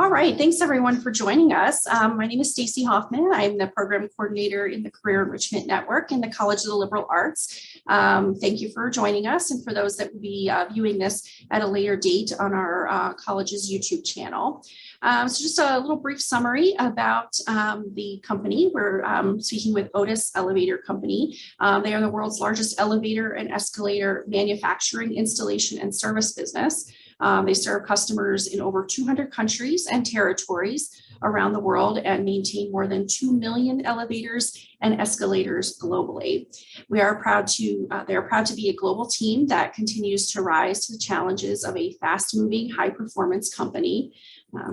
All right, thanks everyone for joining us. My name is Stacy Hoffman. I'm the program coordinator in the Career Enrichment Network in the College of the Liberal Arts. Thank you for joining us, and for those that will be viewing this at a later date on our college's YouTube channel. So just a little brief summary about the company. We're speaking with Otis Elevator Company. They are the world's largest elevator and escalator manufacturing, installation, and service business. They serve customers in over 200 countries and territories around the world and maintain more than 2 million elevators and escalators globally. They are proud to be a global team that continues to rise to the challenges of a fast-moving, high-performance company.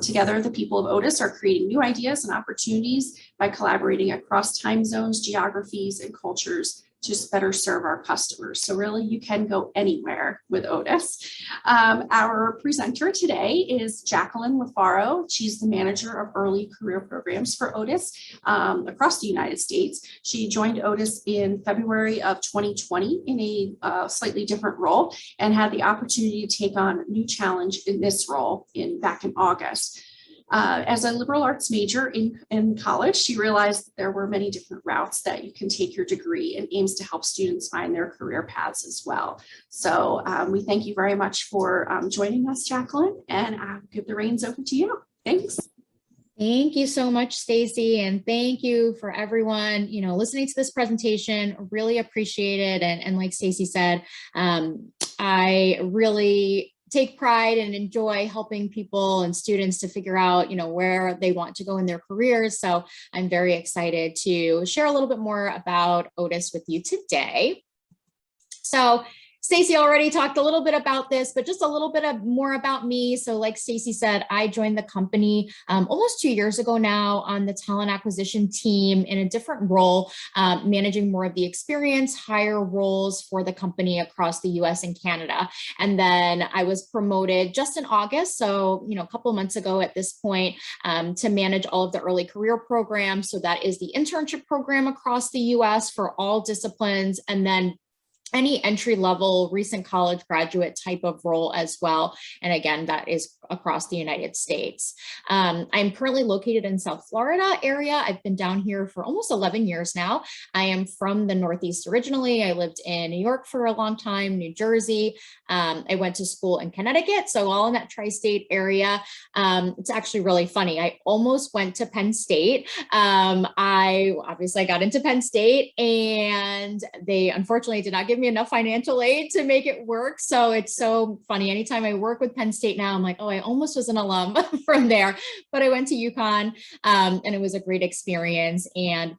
Together, the people of Otis are creating new ideas and opportunities by collaborating across time zones, geographies, and cultures to better serve our customers. So really, you can go anywhere with Otis. Our presenter today is Jacqueline LaFaro. She's the manager of early career programs for Otis across the United States. She joined Otis in February of 2020 in a slightly different role and had the opportunity to take on a new challenge in this role back in August. As a liberal arts major in college, she realized that there were many different routes that you can take your degree, and aims to help students find their career paths as well. So we thank you very much for joining us, Jacqueline, and I'll give the reins over to you. Thanks. Thank you so much, Stacy, and thank you for everyone, listening to this presentation. Really appreciate it. And like Stacy said, I really take pride and enjoy helping people and students to figure out, where they want to go in their careers. So I'm very excited to share a little bit more about Otis with you today. So Stacy already talked a little bit about this, but just a little bit more about me. So like Stacy said, I joined the company almost 2 years ago now on the talent acquisition team in a different role, managing more of the experience, higher roles for the company across the US and Canada. And then I was promoted just in August, so a couple of months ago at this point, to manage all of the early career programs. So that is the internship program across the US for all disciplines, and then any entry-level recent college graduate type of role as well. And again, that is across the United States. I'm currently located in South Florida area. I've been down here for almost 11 years now. I am from the Northeast originally. I lived in New York for a long time, New Jersey. I went to school in Connecticut, so all in that tri-state area. It's actually really funny. I almost went to Penn State. I got into Penn State, and they unfortunately did not give me enough financial aid to make it work. So it's so funny. Anytime I work with Penn State now, I'm like, oh, I almost was an alum from there, but I went to UConn, and it was a great experience. And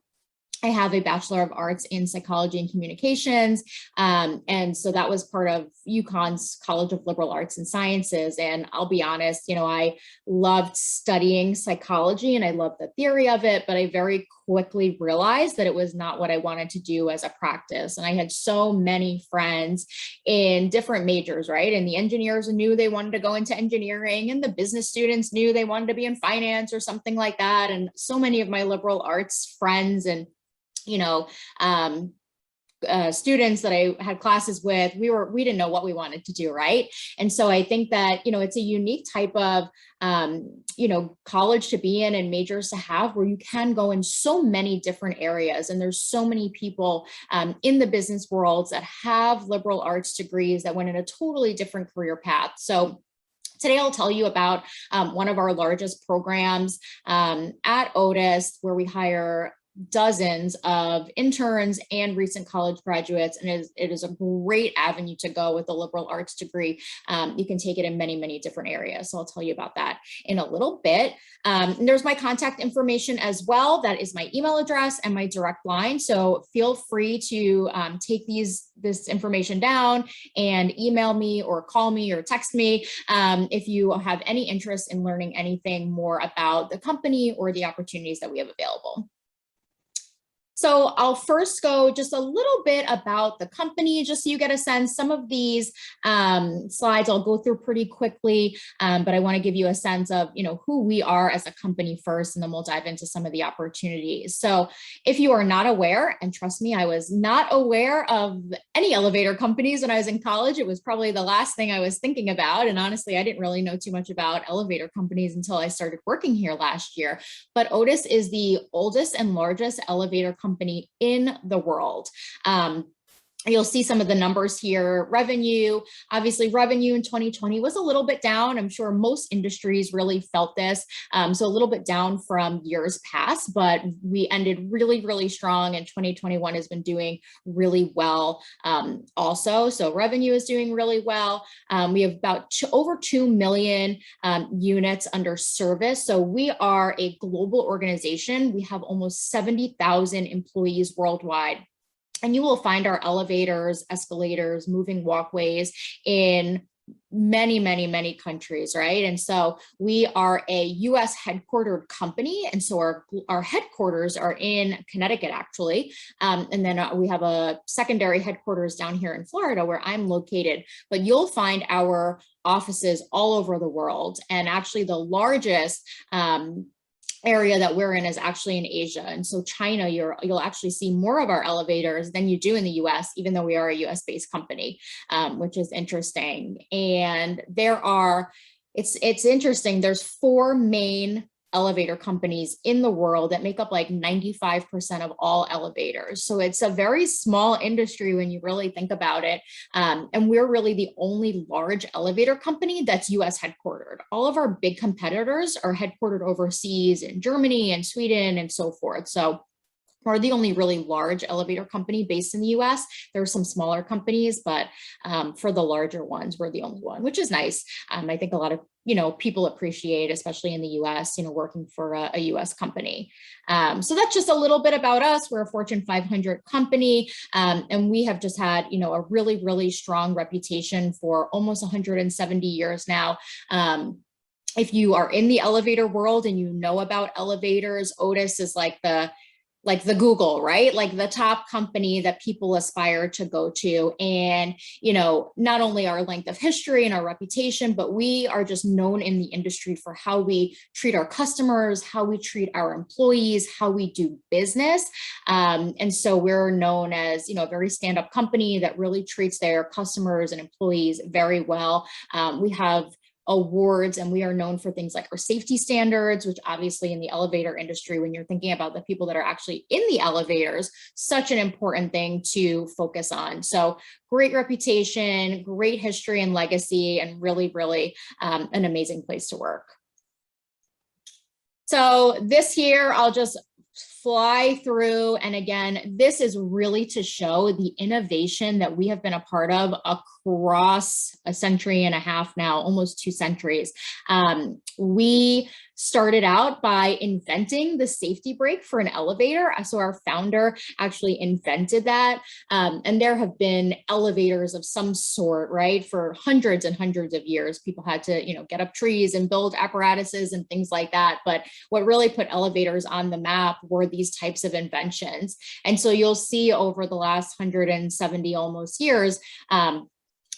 I have a Bachelor of Arts in Psychology and Communications. And so that was part of UConn's College of Liberal Arts and Sciences. And I'll be honest, I loved studying psychology and I loved the theory of it, but I very quickly realized that it was not what I wanted to do as a practice. And I had so many friends in different majors, right? And the engineers knew they wanted to go into engineering, and the business students knew they wanted to be in finance or something like that. And so many of my liberal arts friends and students that I had classes with, we didn't know what we wanted to do, right? And so I think that, it's a unique type of, college to be in and majors to have, where you can go in so many different areas. And there's so many people in the business worlds that have liberal arts degrees that went in a totally different career path. So today, I'll tell you about one of our largest programs at Otis, where we hire dozens of interns and recent college graduates, and it is a great avenue to go with a liberal arts degree. You can take it in many, many different areas. So I'll tell you about that in a little bit. And there's my contact information as well. That is my email address and my direct line. So feel free to take this information down and email me or call me or text me if you have any interest in learning anything more about the company or the opportunities that we have available. So I'll first go just a little bit about the company, just so you get a sense. Some of these slides I'll go through pretty quickly, but I want to give you a sense of, who we are as a company first, and then we'll dive into some of the opportunities. So if you are not aware, and trust me, I was not aware of any elevator companies when I was in college. It was probably the last thing I was thinking about. And honestly, I didn't really know too much about elevator companies until I started working here last year. But Otis is the oldest and largest elevator company in the world. You'll see some of the numbers here. Revenue, obviously revenue in 2020 was a little bit down. I'm sure most industries really felt this. So a little bit down from years past, but we ended really, really strong, and 2021 has been doing really well also. So revenue is doing really well. We have about over 2 million units under service. So we are a global organization. We have almost 70,000 employees worldwide. And you will find our elevators, escalators, moving walkways in many, many, many countries, right? And so we are a US headquartered company. And so our headquarters are in Connecticut, actually. And then we have a secondary headquarters down here in Florida, where I'm located. But you'll find our offices all over the world. And actually the largest area that we're in is actually in Asia. And so China, you'll actually see more of our elevators than you do in the US, even though we are a US based company, which is interesting. And it's interesting. There's 4 main elevator companies in the world that make up like 95% of all elevators. So it's a very small industry when you really think about it. And we're really the only large elevator company that's US headquartered. All of our big competitors are headquartered overseas in Germany and Sweden and so forth. So we're the only really large elevator company based in the US. There are some smaller companies, but for the larger ones, we're the only one, which is nice. I think a lot of people appreciate, especially in the US, working for a US company. So that's just a little bit about us. We're a Fortune 500 company, and we have just had, a really, really strong reputation for almost 170 years now. If you are in the elevator world and you know about elevators, Otis is like the Google, right? Like the top company that people aspire to go to. And, not only our length of history and our reputation, but we are just known in the industry for how we treat our customers, how we treat our employees, how we do business. And so we're known as, a very stand-up company that really treats their customers and employees very well. We have awards, and we are known for things like our safety standards, which obviously in the elevator industry, when you're thinking about the people that are actually in the elevators, such an important thing to focus on. So great reputation, great history and legacy, and really, really an amazing place to work. So this here, I'll just fly through. And again, this is really to show the innovation that we have been a part of across a century and a half now, almost 2 centuries. We started out by inventing the safety brake for an elevator. So our founder actually invented that. And there have been elevators of some sort, right? For hundreds and hundreds of years, people had to, get up trees and build apparatuses and things like that. But what really put elevators on the map were these types of inventions. And so you'll see over the last 170 almost years,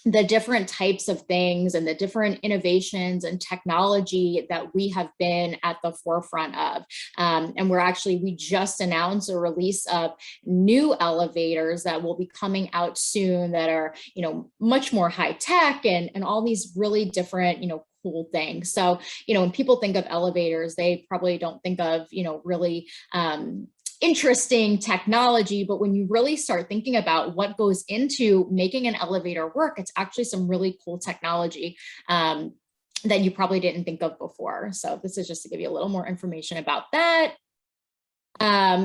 the different types of things and the different innovations and technology that we have been at the forefront of. And we just announced a release of new elevators that will be coming out soon that are, much more high tech and all these really different, cool things. So, when people think of elevators, they probably don't think of, really interesting technology, but when you really start thinking about what goes into making an elevator work, it's actually some really cool technology that you probably didn't think of before. So this is just to give you a little more information about that.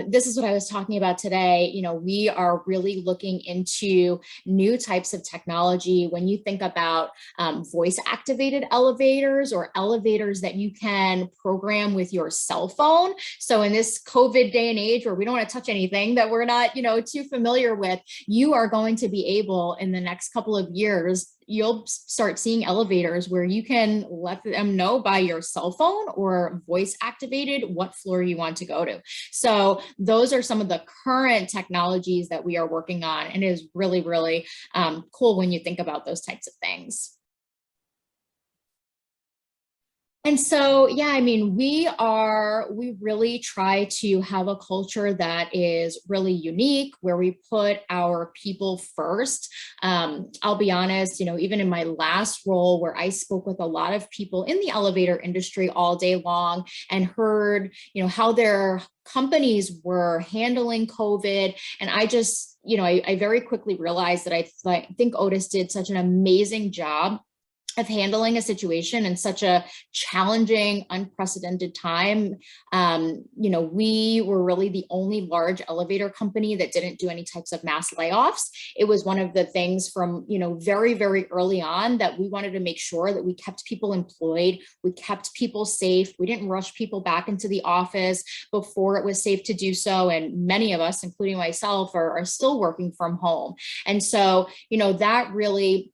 This is what I was talking about today. We are really looking into new types of technology. When you think about voice activated elevators or elevators that you can program with your cell phone. So in this COVID day and age where we don't want to touch anything that we're not, too familiar with, you are going to be able in the next couple of years you'll start seeing elevators where you can let them know by your cell phone or voice activated what floor you want to go to. So those are some of the current technologies that we are working on, and it is really, really cool when you think about those types of things. And so, yeah, I mean, we really try to have a culture that is really unique, where we put our people first. I'll be honest, even in my last role, where I spoke with a lot of people in the elevator industry all day long and heard, how their companies were handling COVID. And I just, I very quickly realized that I think Otis did such an amazing job of handling a situation in such a challenging, unprecedented time. We were really the only large elevator company that didn't do any types of mass layoffs. It was one of the things from, very, very early on that we wanted to make sure that we kept people employed, we kept people safe, we didn't rush people back into the office before it was safe to do so. And many of us, including myself, are still working from home. And so, that really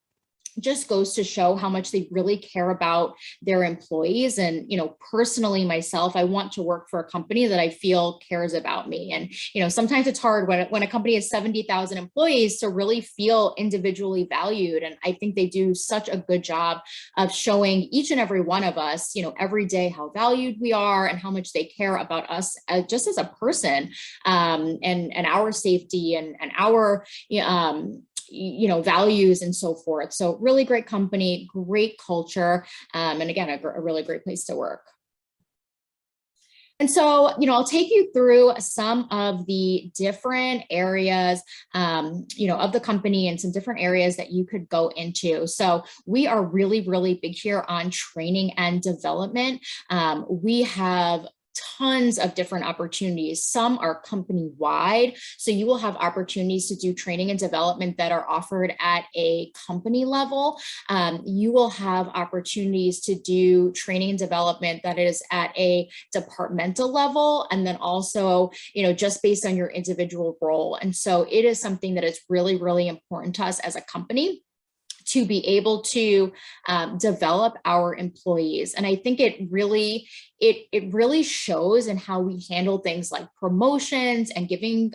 just goes to show how much they really care about their employees. And, personally myself, I want to work for a company that I feel cares about me. And, sometimes it's hard when a company has 70,000 employees to really feel individually valued. And I think they do such a good job of showing each and every one of us, every day how valued we are and how much they care about us just as a person, and our safety and our, values and so forth. So really great company, great culture, and again, a really great place to work. And so, I'll take you through some of the different areas, of the company and some different areas that you could go into. So we are really, really big here on training and development. We have tons of different opportunities. Some are company-wide. So you will have opportunities to do training and development that are offered at a company level. You will have opportunities to do training and development that is at a departmental level, and then also, just based on your individual role. And so it is something that is really, really important to us as a company to be able to develop our employees. And I think it really shows in how we handle things like promotions and giving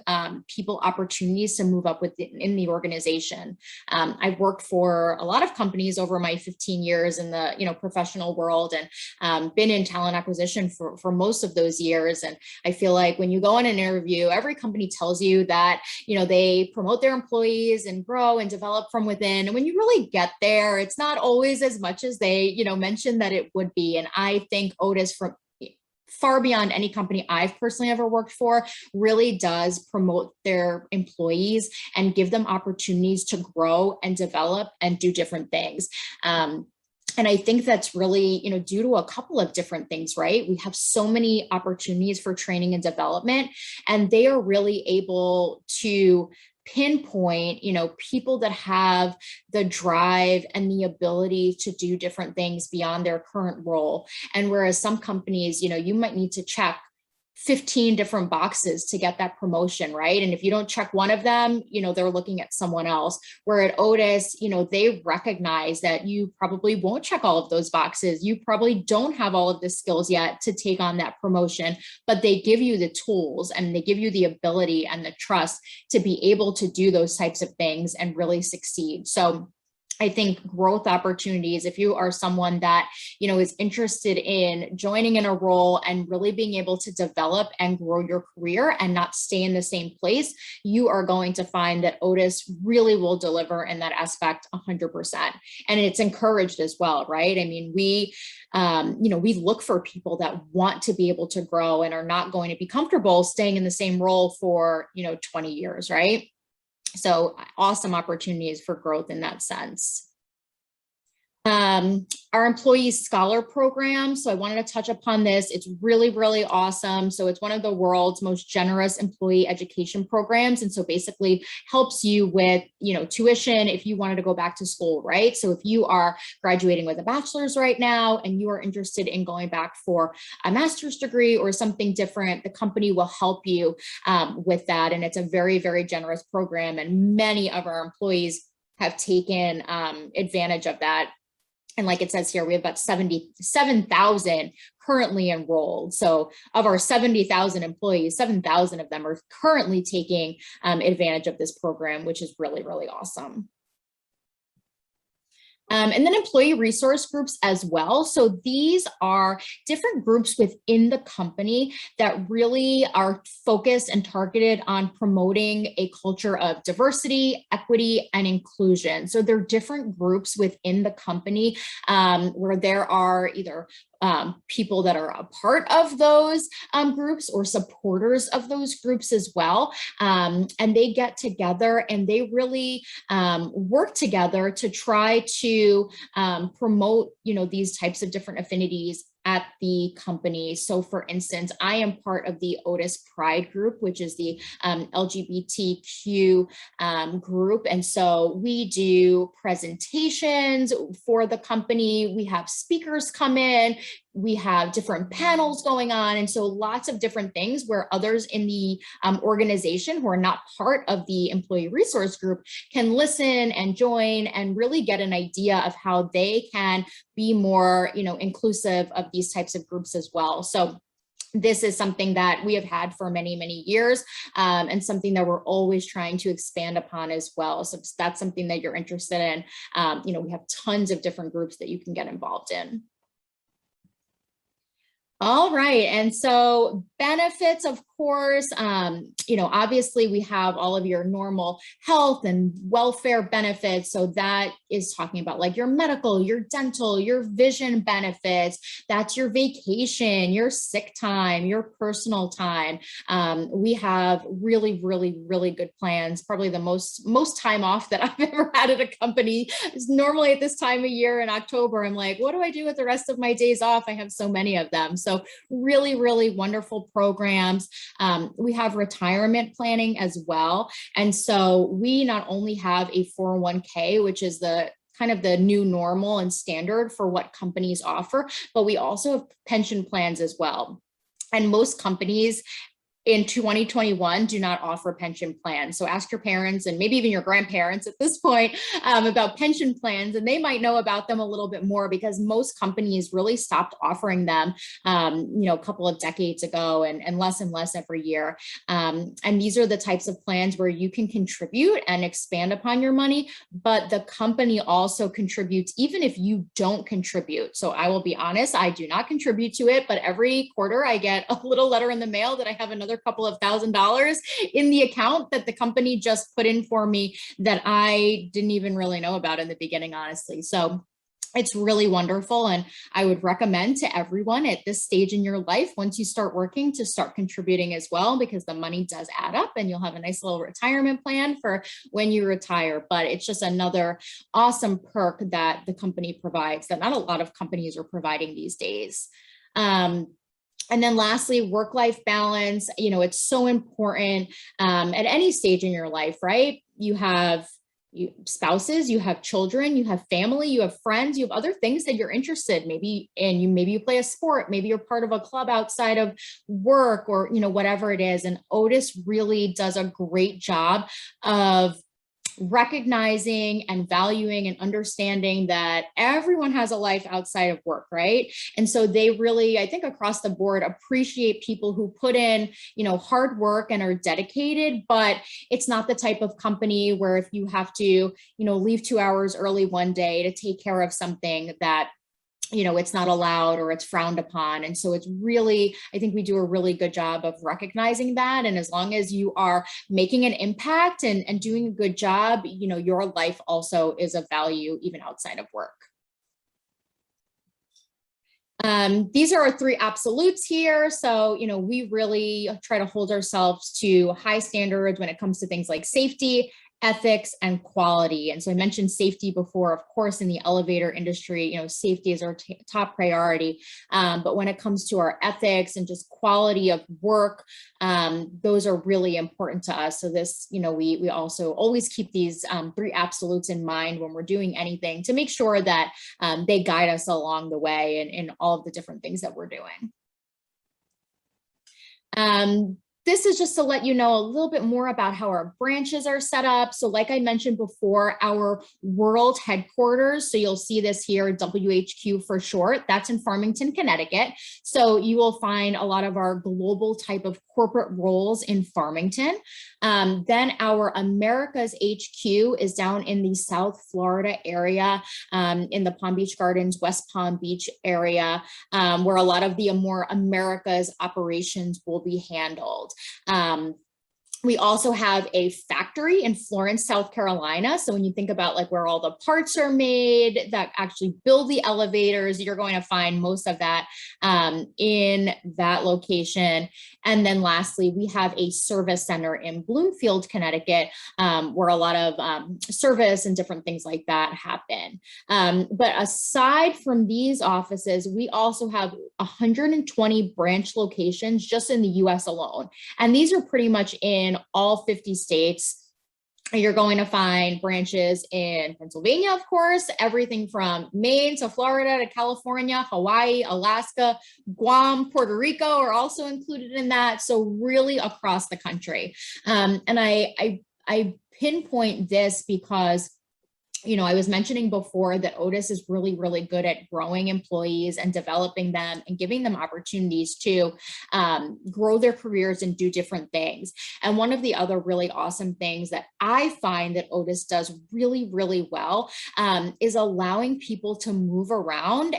people opportunities to move up in the organization. I've worked for a lot of companies over my 15 years in the professional world, and been in talent acquisition for most of those years. And I feel like when you go on an interview, every company tells you that they promote their employees and grow and develop from within. And when you really get there, it's not always as much as they mentioned that it would be. And I think Otis, from far beyond any company I've personally ever worked for, really does promote their employees and give them opportunities to grow and develop and do different things. And I think that's really, due to a couple of different things, right? We have so many opportunities for training and development, and they are really able to pinpoint, people that have the drive and the ability to do different things beyond their current role. And whereas some companies, you might need to check 15 different boxes to get that promotion, right? And if you don't check one of them, they're looking at someone else. Where at Otis, they recognize that you probably won't check all of those boxes. You probably don't have all of the skills yet to take on that promotion, but they give you the tools and they give you the ability and the trust to be able to do those types of things and really succeed. So I think growth opportunities, if you are someone that, is interested in joining in a role and really being able to develop and grow your career and not stay in the same place, you are going to find that Otis really will deliver in that aspect 100%. And it's encouraged as well, right? I mean, we look for people that want to be able to grow and are not going to be comfortable staying in the same role for, 20 years, right? So awesome opportunities for growth in that sense. Our employee scholar program. So I wanted to touch upon this. It's really, really awesome. So it's one of the world's most generous employee education programs. And so basically helps you with, tuition if you wanted to go back to school, right? So if you are graduating with a bachelor's right now and you are interested in going back for a master's degree or something different, the company will help you with that. And it's a very, very generous program. And many of our employees have taken advantage of that. And like it says here, we have about 77,000 currently enrolled. So of our 70,000 employees, 7,000 of them are currently taking advantage of this program, which is really, really awesome. And then employee resource groups as well. So these are different groups within the company that really are focused and targeted on promoting a culture of diversity, equity, and inclusion. So there are different groups within the company where there are either people that are a part of those groups or supporters of those groups as well. And they get together and they really work together to try to promote, these types of different affinities at the company. So for instance, I am part of the Otis Pride group, which is the LGBTQ group. And so we do presentations for the company. We have speakers come in. We have different panels going on. And so lots of different things where others in the organization who are not part of the employee resource group can listen and join and really get an idea of how they can be more, inclusive of these types of groups as well. So this is something that we have had for many, many years and something that we're always trying to expand upon as well. So if that's something that you're interested in, we have tons of different groups that you can get involved in. All right. And so benefits, of course, obviously we have all of your normal health and welfare benefits. So that is talking about like your medical, your dental, your vision benefits. That's your vacation, your sick time, your personal time. We have really, really, really good plans. Probably the most time off that I've ever had at a company is normally at this time of year in October. I'm like, what do I do with the rest of my days off? I have so many of them. So really, really wonderful programs. We have retirement planning as well. And so we not only have a 401k, which is the kind of the new normal and standard for what companies offer, but we also have pension plans as well. And most companies in 2021 do not offer pension plans. So ask your parents and maybe even your grandparents at this point about pension plans, and they might know about them a little bit more because most companies really stopped offering them, a couple of decades ago and less every year. And these are the types of plans where you can contribute and expand upon your money, but the company also contributes even if you don't contribute. So I will be honest, I do not contribute to it, but every quarter I get a little letter in the mail that I have another couple of $1,000s in the account that the company just put in for me that I didn't even really know about in the beginning, honestly. So it's really wonderful. And I would recommend to everyone at this stage in your life, once you start working, to start contributing as well, because the money does add up and you'll have a nice little retirement plan for when you retire. But it's just another awesome perk that the company provides that not a lot of companies are providing these days. And then lastly, work-life balance. It's so important at any stage in your life, right? You have spouses, you have children, you have family, you have friends, you have other things that you're interested maybe you play a sport, maybe you're part of a club outside of work or, whatever it is. And Otis really does a great job of recognizing and valuing and understanding that everyone has a life outside of work, right? And so they really, I think across the board, appreciate people who put in, hard work and are dedicated, but it's not the type of company where if you have to, leave 2 hours early one day to take care of something that it's not allowed or it's frowned upon. And so it's really, I think we do a really good job of recognizing that. And as long as you are making an impact and doing a good job, your life also is of value even outside of work. These are our 3 absolutes here. So, we really try to hold ourselves to high standards when it comes to things like safety, ethics, and quality. And so I mentioned safety before. Of course, in the elevator industry, safety is our top priority. But when it comes to our ethics and just quality of work, those are really important to us. So this, we also always keep these 3 absolutes in mind when we're doing anything to make sure that they guide us along the way in all of the different things that we're doing. this is just to let you know a little bit more about how our branches are set up. So like I mentioned before, our world headquarters, so you'll see this here, WHQ for short, that's in Farmington, Connecticut. So you will find a lot of our global type of corporate roles in Farmington. Then our Americas HQ is down in the South Florida area, in the Palm Beach Gardens, West Palm Beach area, where a lot of the more Americas operations will be handled. We also have a factory in Florence, South Carolina. So when you think about like where all the parts are made that actually build the elevators, you're going to find most of that in that location. And then lastly, we have a service center in Bloomfield, Connecticut, where a lot of service and different things like that happen. But aside from these offices, we also have 120 branch locations just in the US alone. And these are pretty much in all 50 states. You're going to find branches in Pennsylvania, of course, everything from Maine to Florida to California, Hawaii, Alaska, Guam, Puerto Rico are also included in that. So really across the country. And I pinpoint this because I was mentioning before that Otis is really, really good at growing employees and developing them and giving them opportunities to grow their careers and do different things. And one of the other really awesome things that I find that Otis does really, really well is allowing people to move around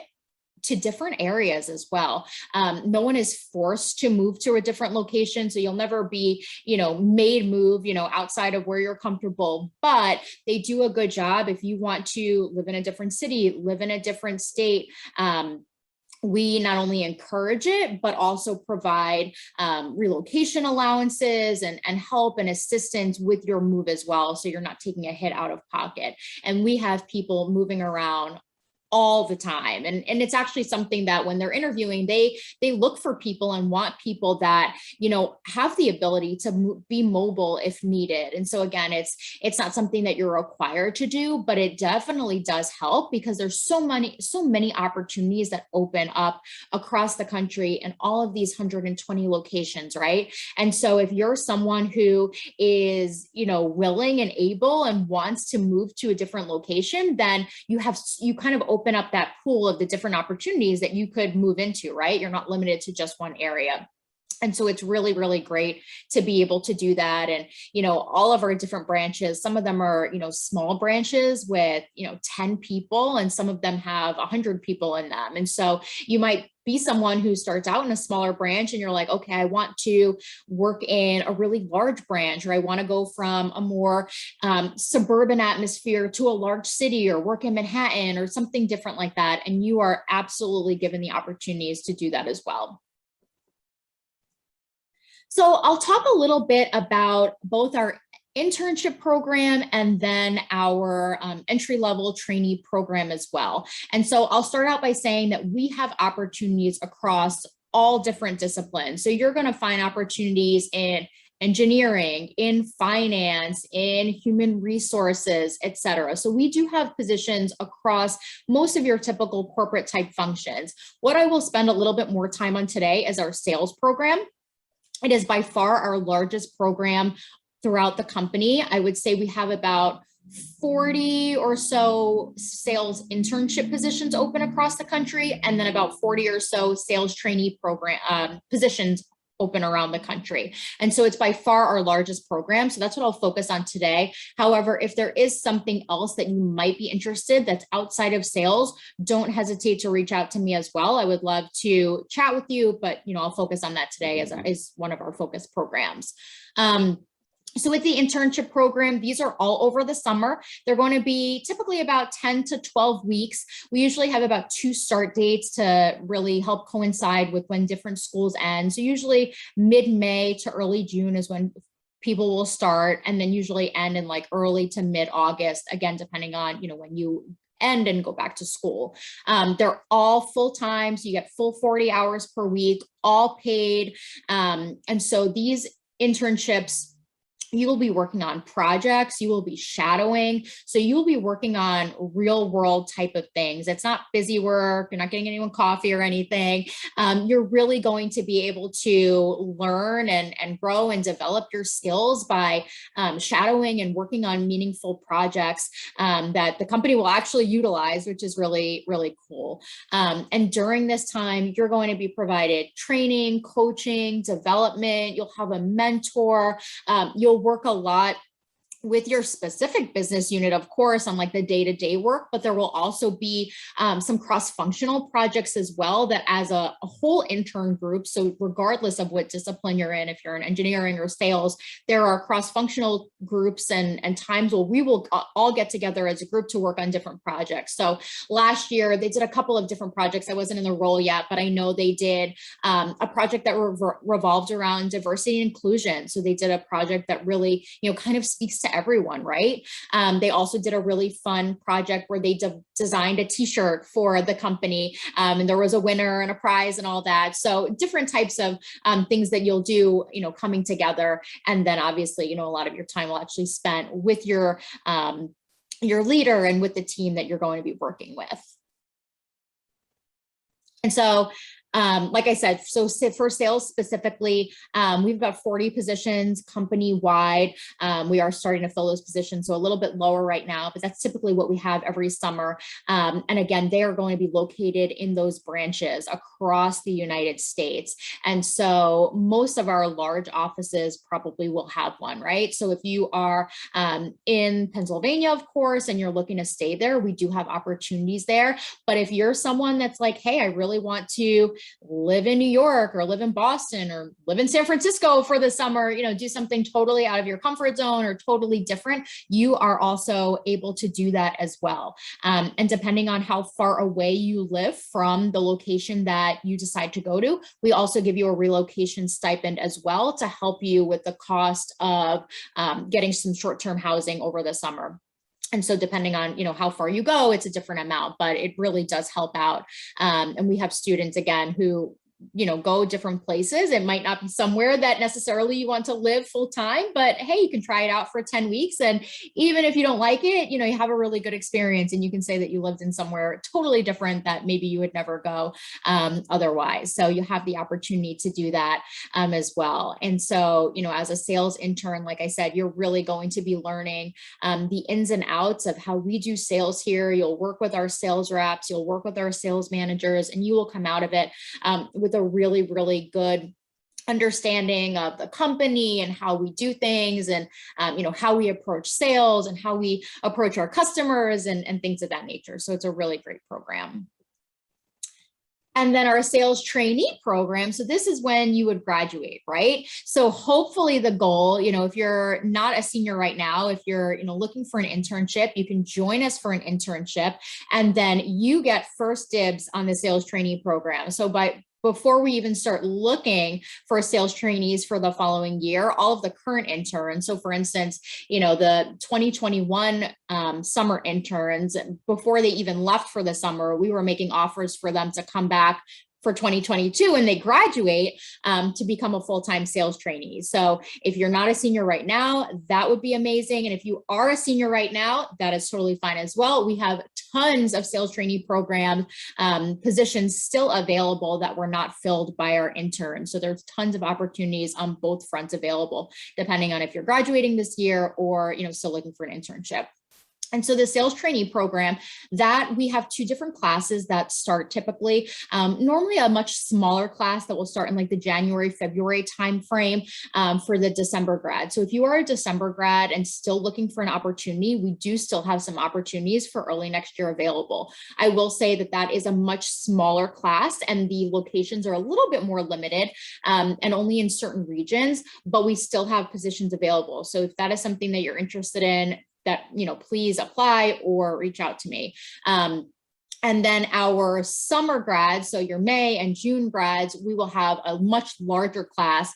to different areas as well. No one is forced to move to a different location. So you'll never be, made move, outside of where you're comfortable, but they do a good job. If you want to live in a different city, live in a different state, we not only encourage it, but also provide relocation allowances and help and assistance with your move as well. So you're not taking a hit out of pocket. And we have people moving around all the time. And it's actually something that when they're interviewing, they look for people and want people that, have the ability to be mobile if needed. And so again, it's not something that you're required to do, but it definitely does help because there's so many opportunities that open up across the country and all of these 120 locations, right? And so if you're someone who is, willing and able and wants to move to a different location, then you kind of open up that pool of the different opportunities that you could move into, right? You're not limited to just one area. And so it's really, really great to be able to do that. And, all of our different branches, some of them are, small branches with, 10 people, and some of them have 100 people in them. And so you might be someone who starts out in a smaller branch and you're like, okay, I want to work in a really large branch, or I want to go from a more suburban atmosphere to a large city or work in Manhattan or something different like that. And you are absolutely given the opportunities to do that as well. So I'll talk a little bit about both our internship program and then our entry-level trainee program as well. And so I'll start out by saying that we have opportunities across all different disciplines. So you're going to find opportunities in engineering, in finance, in human resources, et cetera. So we do have positions across most of your typical corporate type functions. What I will spend a little bit more time on today is our sales program. It is by far our largest program throughout the company. I would say we have about 40 or so sales internship positions open across the country, and then about 40 or so sales trainee program positions open around the country. And so it's by far our largest program. So that's what I'll focus on today. However, if there is something else that you might be interested that's outside of sales, don't hesitate to reach out to me as well. I would love to chat with you, but I'll focus on that today as one of our focus programs. So with the internship program, these are all over the summer. They're going to be typically about 10 to 12 weeks. We usually have about 2 start dates to really help coincide with when different schools end. So usually mid-May to early June is when people will start, and then usually end in like early to mid-August, again, depending on, when you end and go back to school. They're all full-time, so you get full 40 hours per week, all paid. And so these internships you will be working on projects, you will be shadowing. So you will be working on real world type of things. It's not busy work. You're not getting anyone coffee or anything. You're really going to be able to learn and grow and develop your skills by shadowing and working on meaningful projects that the company will actually utilize, which is really, really cool. And during this time, you're going to be provided training, coaching, development. You'll have a mentor. You'll work a lot with your specific business unit, of course, on like the day-to-day work, but there will also be some cross-functional projects as well that as a whole intern group. So regardless of what discipline you're in, if you're in engineering or sales, there are cross-functional groups and times where we will all get together as a group to work on different projects. So last year they did a couple of different projects. I wasn't in the role yet, but I know they did a project that revolved around diversity and inclusion. So they did a project that really, kind of speaks to everyone, right? They also did a really fun project where they designed a t-shirt for the company, and there was a winner and a prize and all that. So different types of things that you'll do, coming together. And then obviously, a lot of your time will actually spent with your leader and with the team that you're going to be working with. And so like I said, so for sales specifically, we've got 40 positions company-wide. We are starting to fill those positions, so a little bit lower right now, but that's typically what we have every summer. And again, they are going to be located in those branches across the United States. And so most of our large offices probably will have one, right? So if you are in Pennsylvania, of course, and you're looking to stay there, we do have opportunities there. But if you're someone that's like, hey, I really want to live in New York or live in Boston or live in San Francisco for the summer, do something totally out of your comfort zone or totally different, you are also able to do that as well. And depending on how far away you live from the location that you decide to go to, we also give you a relocation stipend as well to help you with the cost of getting some short-term housing over the summer. And so depending on, how far you go, it's a different amount, but it really does help out. And we have students, again, who go different places. It might not be somewhere that necessarily you want to live full time, but hey, you can try it out for 10 weeks. And even if you don't like it, you have a really good experience and you can say that you lived in somewhere totally different that maybe you would never go otherwise. So you have the opportunity to do that as well. And so, as a sales intern, like I said, you're really going to be learning the ins and outs of how we do sales here. You'll work with our sales reps, you'll work with our sales managers, and you will come out of it with a really, really good understanding of the company and how we do things and, how we approach sales and how we approach our customers and things of that nature. So it's a really great program. And then our sales trainee program. So this is when you would graduate, right? So hopefully the goal, if you're not a senior right now, if you're, looking for an internship, you can join us for an internship and then you get first dibs on the sales trainee program. So before we even start looking for sales trainees for the following year, all of the current interns. So for instance, the 2021 summer interns, before they even left for the summer, we were making offers for them to come back for 2022 and they graduate to become a full-time sales trainee. So if you're not a senior right now, that would be amazing. And if you are a senior right now, that is totally fine as well. We have tons of sales trainee program positions still available that were not filled by our interns. So there's tons of opportunities on both fronts available, depending on if you're graduating this year or, still looking for an internship. And so the sales trainee program, that we have two different classes that start typically, normally a much smaller class that will start in like the January, February timeframe for the December grad. So if you are a December grad and still looking for an opportunity, we do still have some opportunities for early next year available. I will say that that is a much smaller class and the locations are a little bit more limited and only in certain regions, but we still have positions available. So if that is something that you're interested in, that, please apply or reach out to me. And then our summer grads, so your May and June grads, we will have a much larger class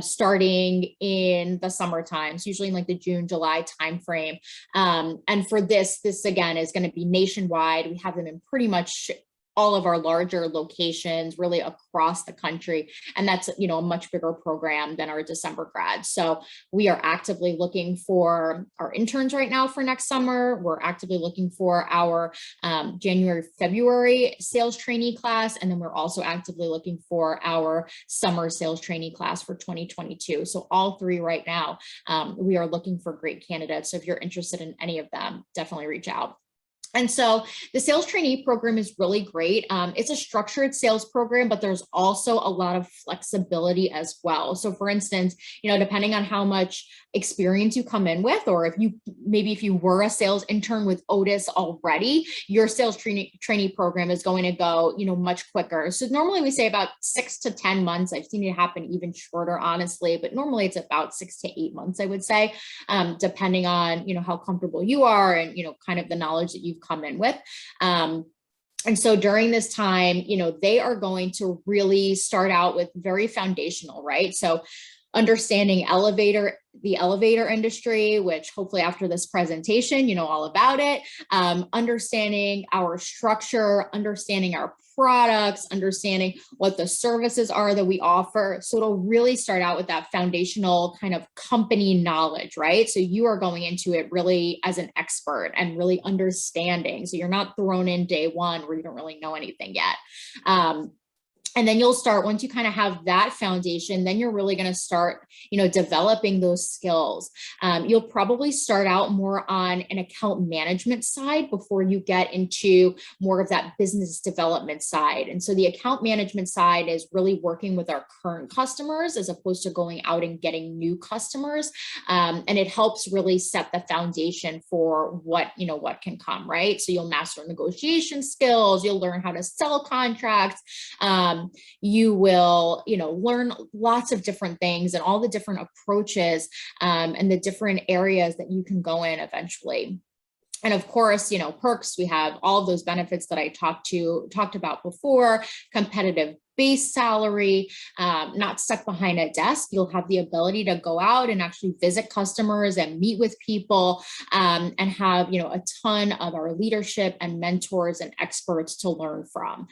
starting in the summertime. So usually in like the June, July timeframe. And for this again is going to be nationwide. We have them in pretty much all of our larger locations really across the country. And that's, you know, a much bigger program than our December grads. So we are actively looking for our interns right now for next summer. We're actively looking for our January, February sales trainee class. And then we're also actively looking for our summer sales trainee class for 2022. So all three right now, we are looking for great candidates. So if you're interested in any of them, definitely reach out. And so the sales trainee program is really great. It's a structured sales program, but there's also a lot of flexibility as well. So for instance, you know, depending on how much experience you come in with, or if you were a sales intern with Otis already, your sales trainee program is going to go, you know, much quicker. So normally we say about 6 to 10 months. I've seen it happen even shorter, honestly, but normally it's about 6 to 8 months, I would say, depending on, you know, how comfortable you are and, you know, kind of the knowledge that you've come in with. And so during this time, you know, they are going to really start out with very foundational, right? So understanding the elevator industry, which hopefully after this presentation, you know all about it, understanding our structure, understanding our products, understanding what the services are that we offer. So it'll really start out with that foundational kind of company knowledge, right? So you are going into it really as an expert and really understanding. So you're not thrown in day one where you don't really know anything yet. And then you'll start, once you kind of have that foundation, then you're really going to start, you know, developing those skills. You'll probably start out more on an account management side before you get into more of that business development side. And so the account management side is really working with our current customers as opposed to going out and getting new customers. And it helps really set the foundation for what can come, right? So you'll master negotiation skills, you'll learn how to sell contracts. You will, you know, learn lots of different things and all the different approaches and the different areas that you can go in eventually. And of course, you know, perks, we have all of those benefits that I talked about before, competitive base salary, not stuck behind a desk. You'll have the ability to go out and actually visit customers and meet with people and have, you know, a ton of our leadership and mentors and experts to learn from.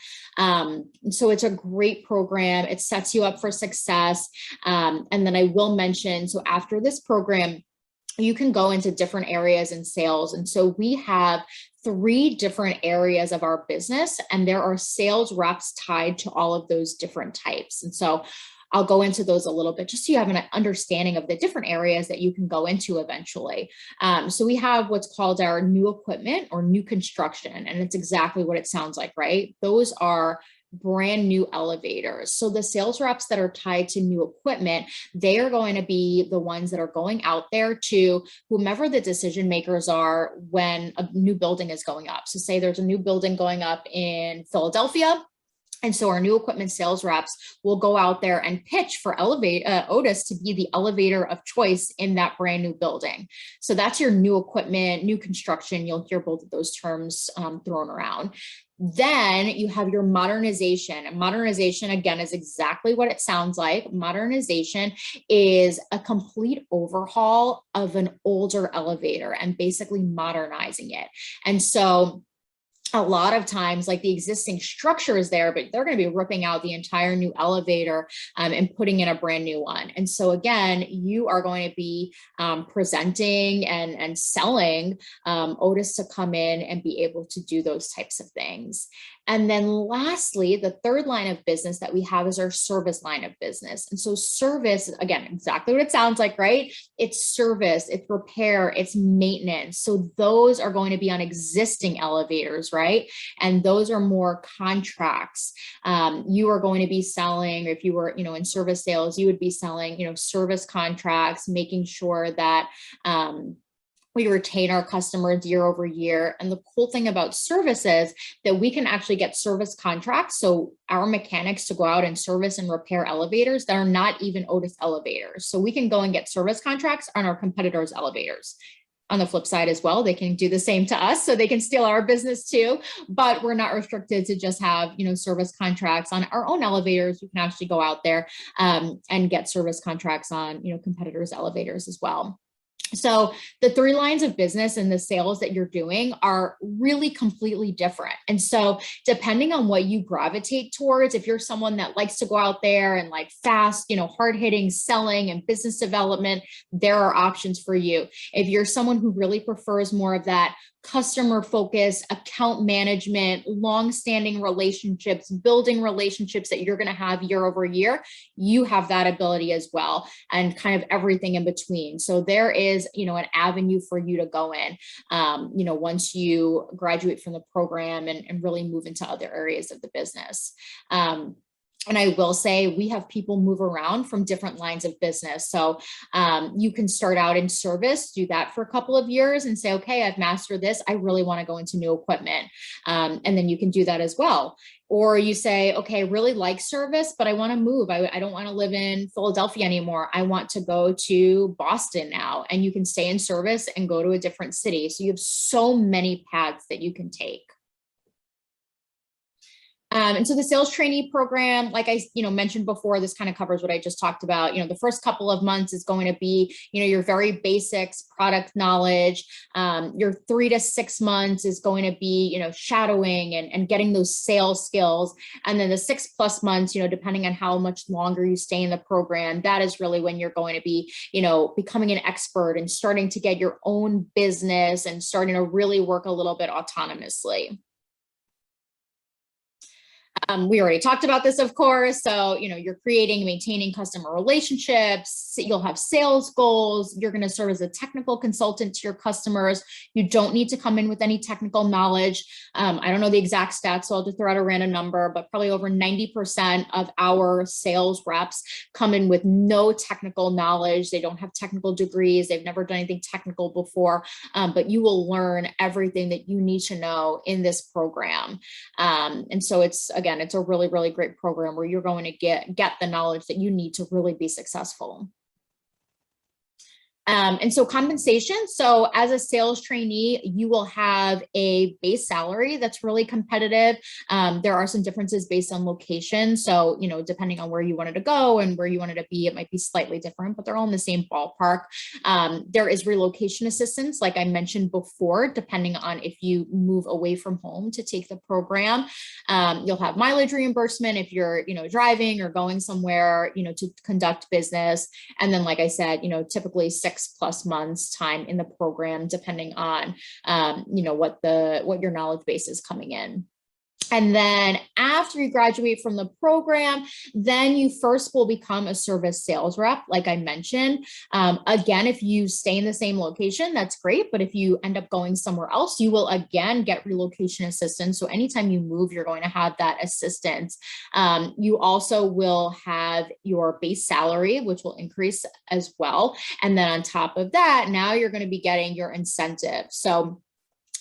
So it's a great program. It sets you up for success. And then I will mention, so after this program, you can go into different areas in sales. And so we have 3 different areas of our business, and there are sales reps tied to all of those different types. And so I'll go into those a little bit just so you have an understanding of the different areas that you can go into eventually. So we have what's called our new equipment or new construction, and it's exactly what it sounds like, right? Those are brand new elevators. So the sales reps that are tied to new equipment, they are going to be the ones that are going out there to whomever the decision makers are when a new building is going up. So say there's a new building going up in Philadelphia. And so our new equipment sales reps will go out there and pitch for Otis to be the elevator of choice in that brand new building. So that's your new equipment, new construction. You'll hear both of those terms thrown around. Then you have your modernization. And modernization, again, is exactly what it sounds like. Modernization is a complete overhaul of an older elevator and basically modernizing it. And so a lot of times, like the existing structure is there, but they're going to be ripping out the entire new elevator and putting in a brand new one. And so again, you are going to be presenting and selling Otis to come in and be able to do those types of things. And then lastly, the third line of business that we have is our service line of business. And so service, again, exactly what it sounds like, right? It's service, it's repair, it's maintenance. So those are going to be on existing elevators, right? And those are more contracts. You are going to be selling, if you were, in service sales, you would be selling, service contracts, making sure that, we retain our customers year over year. And the cool thing about service is that we can actually get service contracts. So our mechanics to go out and service and repair elevators that are not even Otis elevators. So we can go and get service contracts on our competitors' elevators. On the flip side as well, they can do the same to us. So they can steal our business too, but we're not restricted to just have, service contracts on our own elevators. You can actually go out there and get service contracts on, competitors' elevators as well. So the three lines of business and the sales that you're doing are really completely different. And so depending on what you gravitate towards, if you're someone that likes to go out there and like fast, hard hitting selling and business development, there are options for you. If you're someone who really prefers more of that customer focus, account management, long-standing relationships, building relationships that you're going to have year over year, you have that ability as well, and kind of everything in between. So there is, an avenue for you to go in, once you graduate from the program and really move into other areas of the business. And I will say we have people move around from different lines of business. So you can start out in service, do that for a couple of years and say, okay, I've mastered this. I really want to go into new equipment. And then you can do that as well. Or you say, okay, I really like service, but I want to move. I don't want to live in Philadelphia anymore. I want to go to Boston now. And you can stay in service and go to a different city. So you have so many paths that you can take. And so the sales trainee program, like I mentioned before, this kind of covers what I just talked about. The first couple of months is going to be, your very basics, product knowledge. Your 3 to 6 months is going to be, shadowing and getting those sales skills. And then the 6+ months, depending on how much longer you stay in the program, that is really when you're going to be, becoming an expert and starting to get your own business and starting to really work a little bit autonomously. We already talked about this, of course. So, you're creating, maintaining customer relationships. You'll have sales goals. You're going to serve as a technical consultant to your customers. You don't need to come in with any technical knowledge. I don't know the exact stats, so I'll just throw out a random number, but probably over 90% of our sales reps come in with no technical knowledge. They don't have technical degrees. They've never done anything technical before, but you will learn everything that you need to know in this program. And so it's a really, really great program where you're going to get the knowledge that you need to really be successful. And so compensation. So as a sales trainee, you will have a base salary that's really competitive. There are some differences based on location. So, depending on where you wanted to go and where you wanted to be, it might be slightly different, but they're all in the same ballpark. There is relocation assistance, like I mentioned before, depending on if you move away from home to take the program. You'll have mileage reimbursement if you're, driving or going somewhere, to conduct business. And then, like I said, typically 6+ months time in the program, depending on, what your knowledge base is coming in. And then after you graduate from the program, then you first will become a service sales rep, like I mentioned. Again, if you stay in the same location, that's great. But if you end up going somewhere else, you will again get relocation assistance. So anytime you move, you're going to have that assistance. You also will have your base salary, which will increase as well. And then on top of that, now you're going to be getting your incentive. So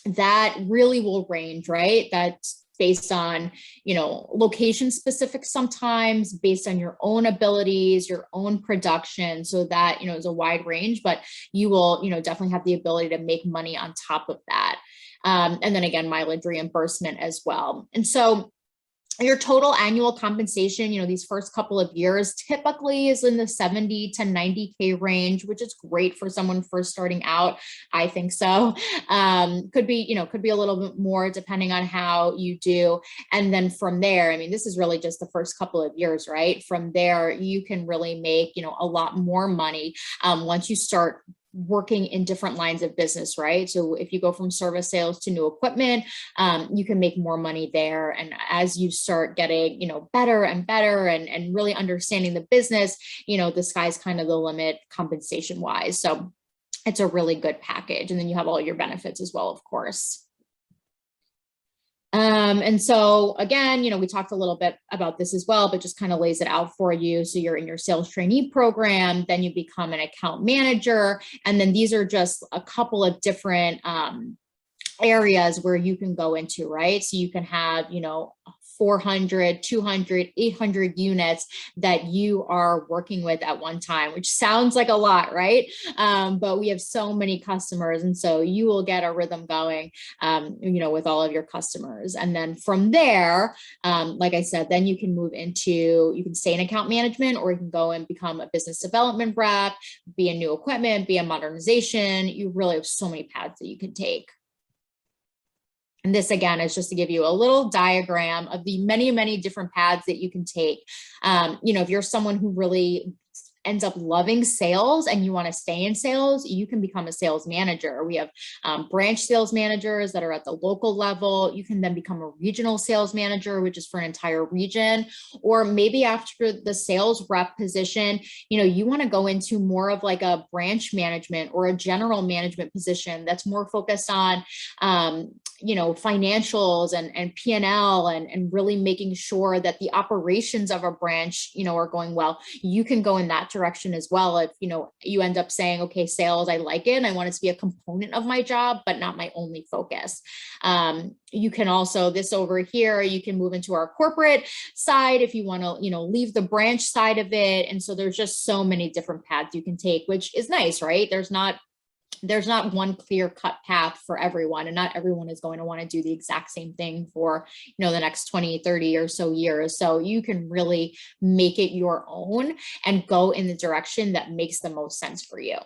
that really will range, right? That's based on, location specific, sometimes based on your own abilities, your own production. So that, is a wide range, but you will, definitely have the ability to make money on top of that. And then again, mileage reimbursement as well. And so your total annual compensation, these first couple of years typically is in the 70 to 90K range, which is great for someone first starting out. I think so. Could be a little bit more depending on how you do. And then from there, this is really just the first couple of years, right? From there, you can really make, a lot more money once you start working in different lines of business, right? So if you go from service sales to new equipment, you can make more money there. And as you start getting, better and better and really understanding the business, the sky's kind of the limit compensation wise. So it's a really good package. And then you have all your benefits as well, of course. And so again, we talked a little bit about this as well, but just kind of lays it out for you. So you're in your sales trainee program, then you become an account manager. And then these are just a couple of different areas where you can go into, right? So you can have, 400, 200, 800 units that you are working with at one time, which sounds like a lot, right? But we have so many customers. And so you will get a rhythm going, with all of your customers. And then from there, like I said, then you can move into, you can stay in account management, or you can go and become a business development rep, be in new equipment, be a modernization. You really have so many paths that you can take. And this, again, is just to give you a little diagram of the many, many different paths that you can take. If you're someone who really ends up loving sales and you want to stay in sales, you can become a sales manager. We have branch sales managers that are at the local level. You can then become a regional sales manager, which is for an entire region. Or maybe after the sales rep position, you want to go into more of like a branch management or a general management position that's more focused on financials and P&L and really making sure that the operations of a branch, are going well. You can go in that direction as well. If, you end up saying, okay, sales, I like it, and I want it to be a component of my job, but not my only focus. You can also, this over here, you can move into our corporate side if you want to, leave the branch side of it. And so there's just so many different paths you can take, which is nice, right? There's not one clear cut path for everyone, and not everyone is going to want to do the exact same thing for, the next 20, 30 or so years. So you can really make it your own and go in the direction that makes the most sense for you.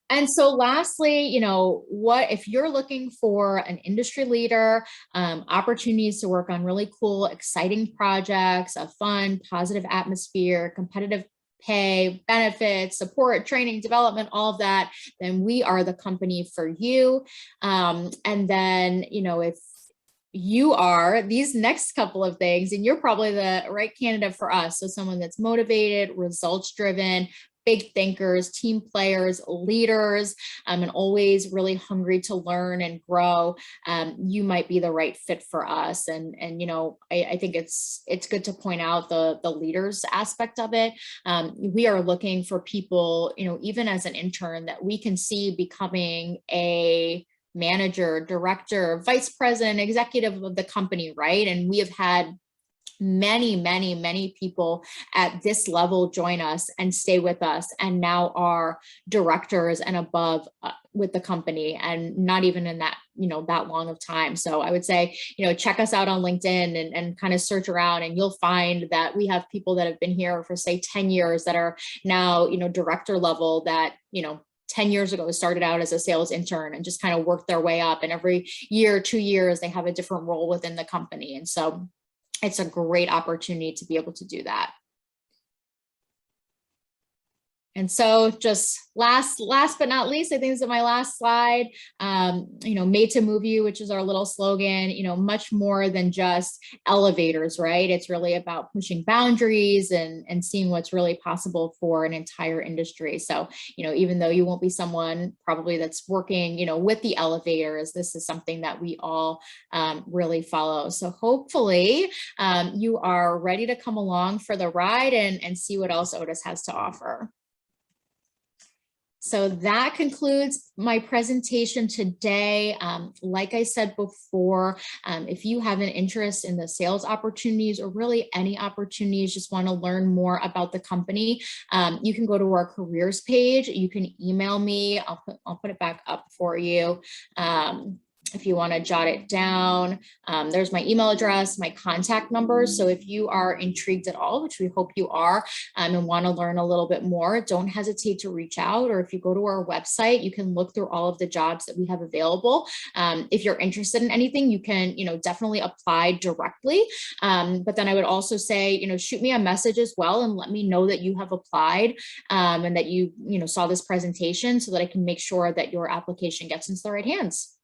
And so lastly, what if you're looking for an industry leader, opportunities to work on really cool, exciting projects, a fun, positive atmosphere, competitive pay, benefits, support, training, development, all of that, then we are the company for you. And then, if you are these next couple of things, and you're probably the right candidate for us. So someone that's motivated, results driven, big thinkers, team players, leaders, and always really hungry to learn and grow, you might be the right fit for us. And I think it's good to point out the leaders aspect of it. We are looking for people, even as an intern, that we can see becoming a manager, director, vice president, executive of the company, right? And we have had many people at this level join us and stay with us, and now are directors and above with the company, and not even in that, that long of time. So I would say, check us out on LinkedIn and kind of search around, and you'll find that we have people that have been here for, say, 10 years that are now, director level, that, 10 years ago started out as a sales intern and just kind of worked their way up. And every year, 2 years, they have a different role within the company. And so it's a great opportunity to be able to do that. And so just last but not least, I think this is my last slide, made to move you, which is our little slogan, much more than just elevators, right? It's really about pushing boundaries and seeing what's really possible for an entire industry. So, even though you won't be someone probably that's working, with the elevators, this is something that we all really follow. So hopefully you are ready to come along for the ride and see what else Otis has to offer. So that concludes my presentation today. Like I said before, if you have an interest in the sales opportunities, or really any opportunities, just want to learn more about the company, you can go to our careers page. You can email me. I'll put it back up for you. If you want to jot it down, there's my email address, my contact number. So if you are intrigued at all, which we hope you are, and want to learn a little bit more, don't hesitate to reach out. Or if you go to our website, you can look through all of the jobs that we have available. If you're interested in anything, you can, definitely apply directly. But then I would also say, shoot me a message as well and let me know that you have applied and that you saw this presentation, so that I can make sure that your application gets into the right hands.